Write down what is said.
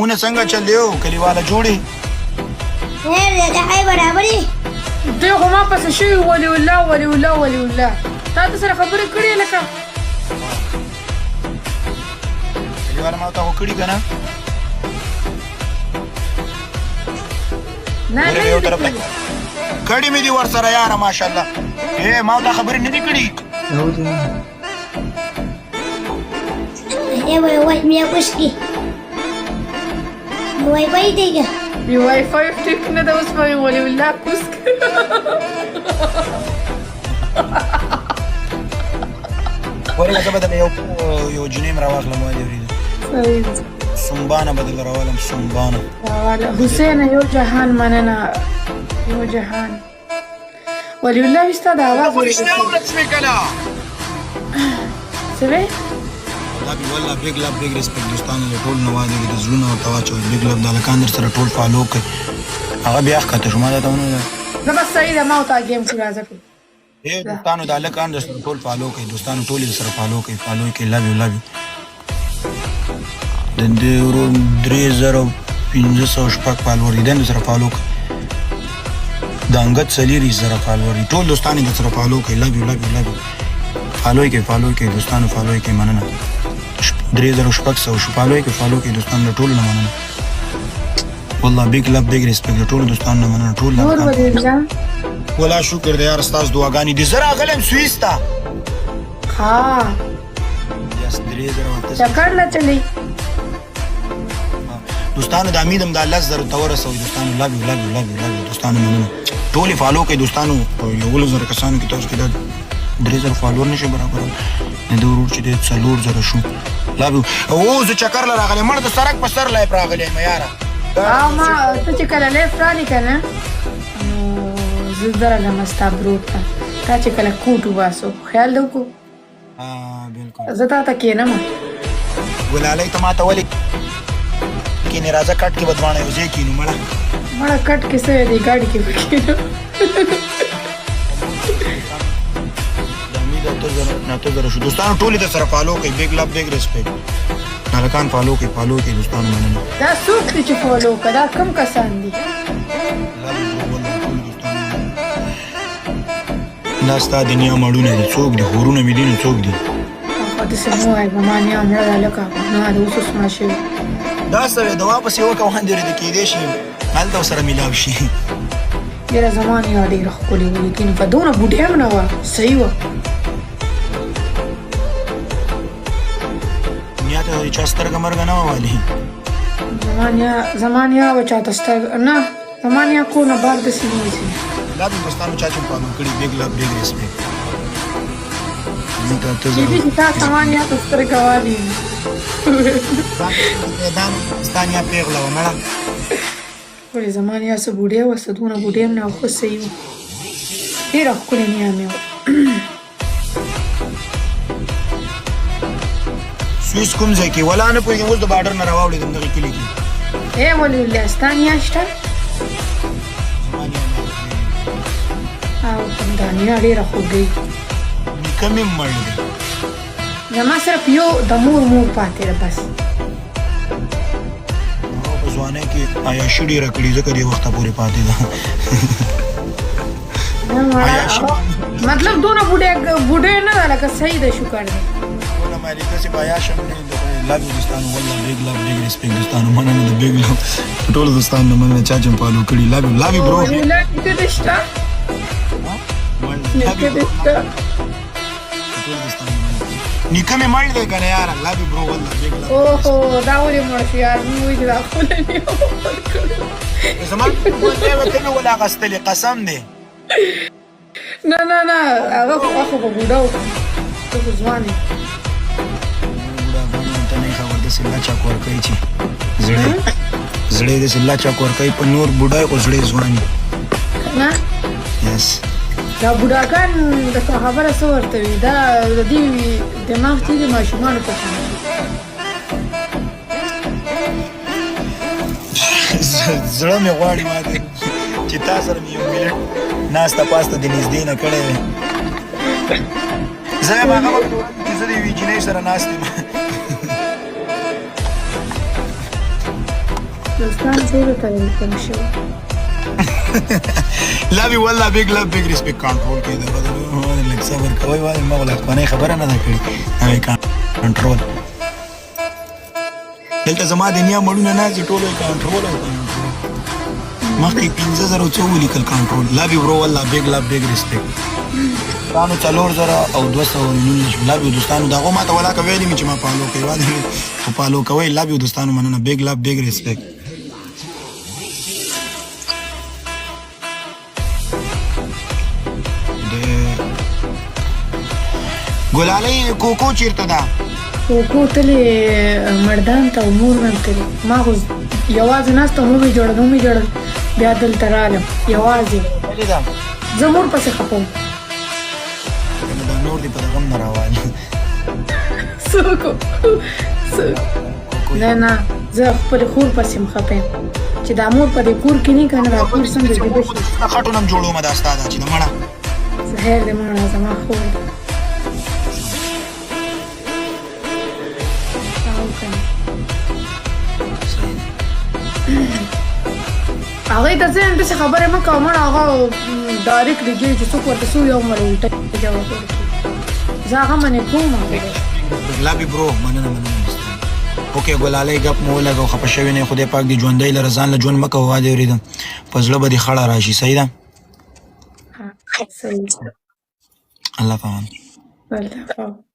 ونه څنګه چلیو کلیواله جوړي خیر دی د حی برابرې دوی خو ما پسې شوي ولي الله ولي الله ولي الله تا د سره خبرې کړې لکه کلیواله ما ته خو کړي که نه نه ورې یو طرف ته کړي مې دي ورسره یاره ماشاءالله ما ته خبرې نه دي کړي وای مې اوسکی وای وای دیګه یو وای فای ټیک نه ده اوس به ولي الله کوس ورې لکه به د یو جنیم راواخلم وایي اورېده سنبانه به دله راولم سنبانه حسین یو جهان مننه یو جهان ولي الله وي ستا د اواز څه وی والله بیگ لب بیگ ریسپیکټ دوستانو د ټول نوادې د زړونو ورته واچوئ بیگ لب د هلکان در سره ټول فالو کوي هغه بیا ښکته شو ما درته ونه زه بس صحیح ده ما ورته گیم کې راځه کړو دوستانو د هلکان در سره ټول فالو کوي دوستانو ټول یې سره فالو کوي فالو یې کوي لب یو لب د دې ورو 3500 فالوور دي د سره فالو کوي د انګد سلیري سره فالوور دي ټول دوستان یې سره فالو کوي لب یو لب یو لب فالو یې کوي فالو یې کوي دوستانو فالو یې کوي مننه 3600 فالو یې کوي فالو کوي دوستانو ټول نه مننه والله بیگ لب بیگ ریسپیکټ ټول دوستانو نه مننه ټول نور ولي الله ولا شکر دی یار ستاسو دعاګانې دي زه راغلم سویس ته ها یس 3000 چکر لا چلی دوستانو د امید هم د الله زر ته ورسوي دوستانو لب یو لب یو لب یو لب دوستانو مننه ټول فالو کوي دوستانو یو ولو زر کسانو کې تاسو کې دا 3000 فالوور نشي برابر نه د ورور چې د 4000 شو لب او زه چکر لا راغلی مړ د سرک په سر لایپ راغلی ما یاره ما ته چې کله لیف رانی کنه نو زه درغلم ستا برو ته تا چې کله کوټ وباسو خیال دې وکړو بالکل زه تا ته کښېنم ګلالۍ ته ما ته ولې کښېنې راځه کټ کې به دواړه یو ځای کښېنو مړه کټ کې څه دی ګاډي کې به کښېنم ناته زره شو دوستانو ټول د سره فالو کوي بیگ لب بیگ ریسپیکټ هلکان فالو کوي دوستانو مننه دا څوک دی چې فالو کوي دا کوم کسان دي دا ستا د نیا مړونه دي څوک دي هورونه مې دي نو څوک دي خو داسې مه وایه زما نیا مړه ده لکه نه د اوس اوس مړه شوې دا څه وې د واپس یې وکړه وخت ډېرې د کېدی شي هلته ورسره میلاو شي ډېره زما نیا ډېره ښکلې وه لیکن په دونه بوډۍ هم نه وه صحیح وه نیا ته چا سترګه مرګه نه وه والي زما نیا به چاته سترګه نه زما نیا کور نه بار داسې نه وځي دا به دوستانو چا چې فالو کړي بیگ لب بیگ ریسپیکټ کېدای شي تا زما نیا ته سترګه والي دا ستا نیا پېغله وه مړه ولې زما نیا څه بوډۍ وه څه دونه بوډۍ هم نه وه خو صحیح وه ډېره ښکلې نیا مې وه سویس کوم ځای کې ولا نه پوهېږم اوس د باډر نه راواوړېدم دغې کلي کې ولې الله ستا نیا شته او دا نیا ډېره خوږی نیکه مې مړ دی زما صرف یو د مور پاتې ده بس په ځوانۍ کې عیاشي ډېره کړي ځکه دې وخته پورې پاتې ده مطلب دونه بوډۍ نه ده لکه صحیح ده شکر دی ونه مې داسې به عیاش هم نه لب دوستانو والله بیگ لب بیگ ریسپیکټ دوستانو مننه د بیگ لب ټولو دوستانو نه مننه چا چې مې فالو کړي لب برو نیکه دې شته نیکه دې شته نیکه مې مړ دی که نه یاره لب برو والله بیگ لب اوهو دا ولې مړ شو یار موږ وایي چې دا خپله نیا ورکړو زما ګوتې به ته مې ول اخیستلې قسم دی نه هغه خو به بوډه و ته خو ځوان یې ته نه خبر داسې لاچاک ورکوي چې زړه یې داسې لاچاک ورکوي په نور بوډا خو زړه یې ځوان نه یس دا بوډاګان درته خبره څه ورته وي دا د دې دماغ چې د ماشومانو په شان زړه مې غواړي ماته چې تا سره مې یو منټ ناسته پاسته د نږدې نه کړی وی زه یم هغه وخت چې زه د یوې جینۍ سره ناست یم دوستان ټولو ته ویلکم شو love you والله big love big respect کنټرول کې دا بدل لږ صبر کوي وای ما ولا کوي خبره نه ده کړې نو کنټرول دلته زما دنیا مړونه نه چې ټولو کنټرول او مخکې 15000 څو ولیکل کنټرول love you bro والله big love big respect تاسو 4000 او 219 love you دوستانو دا ما ته ولا کوي چې ما پالو کوي وای په پالو کوي love you دوستانو مننه big love big respect ګلالۍ کوکو چیرته ده کوکو تلې مردان ته امور نه تلې ما خو یوازې ناسته مو مې جوړل بیا دلته رالم یوازې ولې ده زه مور پسې خپم دا نور دې په غم نه راوالي څوک نه زه خپل خور پسې مخپم چې دا مور په دې کور کې نه کنه دا کور څنګه دې بشي خټو نم جوړو ما دا ستاده چې د مړه زهر دې مړه زما خور هغه ته ځین د خبرې مکه مړه هغه ډایرکټ لګي چې څوک ورته سو یو مړ الټه جواب ورکړي زه هغه منې کوم لابي برو مننه اوکې ګلالۍ ګپ مو لګو خپه شوی نه خدای پاک دی ژوندۍ لره ځان له ژوند مکه واده ورېدم په زړه به دې خړه راشي صحیح ده صحیح الله پامان ولته